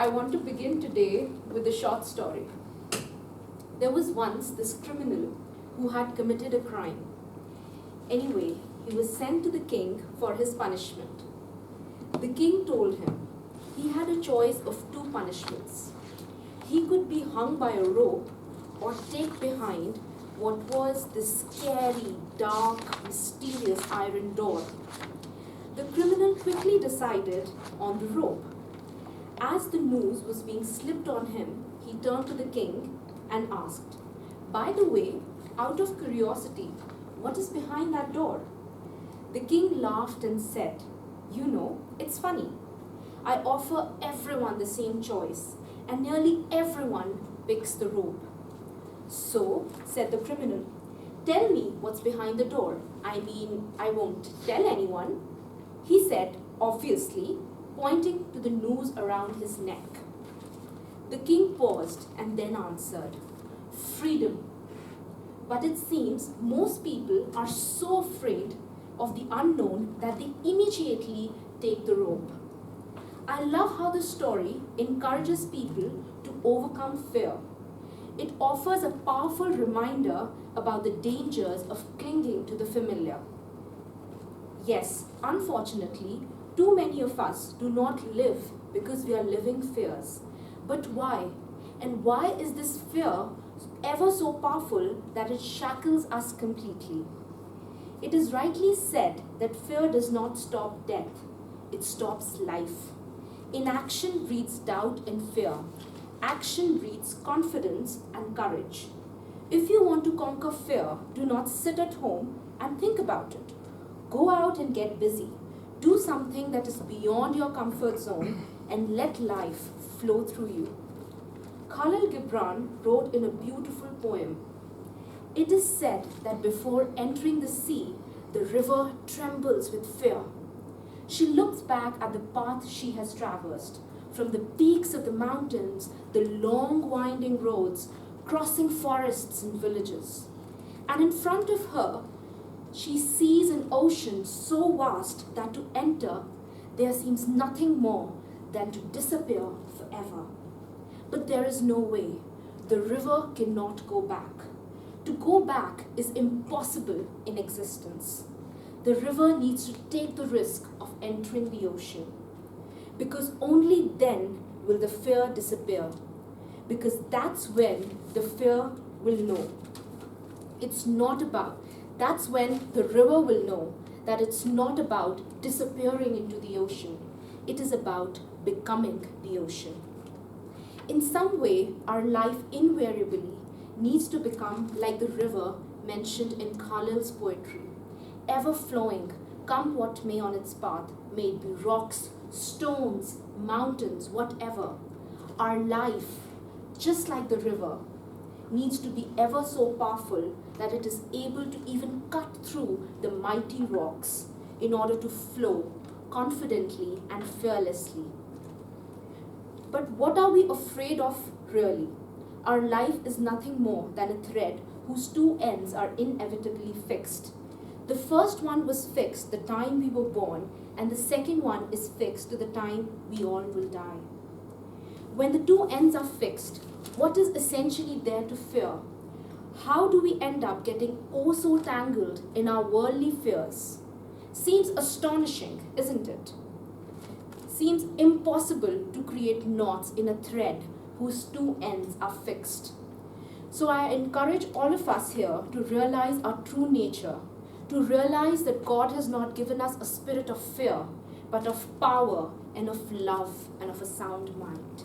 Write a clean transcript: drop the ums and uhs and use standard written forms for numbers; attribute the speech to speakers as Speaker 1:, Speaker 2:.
Speaker 1: I want to begin today with a short story. There was once this criminal who had committed a crime. Anyway, he was sent to the king for his punishment. The king told him he had a choice of two punishments. He could be hung by a rope or take behind what was this scary, dark, mysterious iron door. The criminal quickly decided on the rope. As the noose was being slipped on him, he turned to the king and asked, "By the way, out of curiosity, what is behind that door?" The king laughed and said, "You know, it's funny. I offer everyone the same choice, and nearly everyone picks the rope." "So," said the criminal, "tell me what's behind the door. I mean, I won't tell anyone." He said, obviously, pointing to the noose around his neck. The king paused and then answered, "Freedom." But it seems most people are so afraid of the unknown that they immediately take the rope. I love how the story encourages people to overcome fear. It offers a powerful reminder about the dangers of clinging to the familiar. Yes, unfortunately, too many of us do not live because we are living fears. But why? And why is this fear ever so powerful that it shackles us completely? It is rightly said that fear does not stop death, it stops life. Inaction breeds doubt and fear. Action breeds confidence and courage. If you want to conquer fear, do not sit at home and think about it. Go out and get busy. Do something that is beyond your comfort zone and let life flow through you. Khalil Gibran wrote in a beautiful poem, "It is said that before entering the sea, the river trembles with fear. She looks back at the path she has traversed, from the peaks of the mountains, the long winding roads, crossing forests and villages. And in front of her, she sees an ocean so vast that to enter, there seems nothing more than to disappear forever. But there is no way. The river cannot go back. To go back is impossible in existence. The river needs to take the risk of entering the ocean. Because only then will the fear disappear. Because that's when the fear will know. That's when the river will know that it's not about disappearing into the ocean. It is about becoming the ocean. In some way, our life invariably needs to become like the river mentioned in Khalil's poetry, ever flowing, come what may on its path, may it be rocks, stones, mountains, whatever. Our life, just like the river, needs to be ever so powerful that it is able to even cut through the mighty rocks in order to flow confidently and fearlessly. But what are we afraid of really? Our life is nothing more than a thread whose two ends are inevitably fixed. The first one was fixed the time we were born, and the second one is fixed to the time we all will die. When the two ends are fixed, what is essentially there to fear? How do we end up getting oh so tangled in our worldly fears? Seems astonishing, isn't it? Seems impossible to create knots in a thread whose two ends are fixed. So I encourage all of us here to realize our true nature, to realize that God has not given us a spirit of fear, but of power and of love and of a sound mind.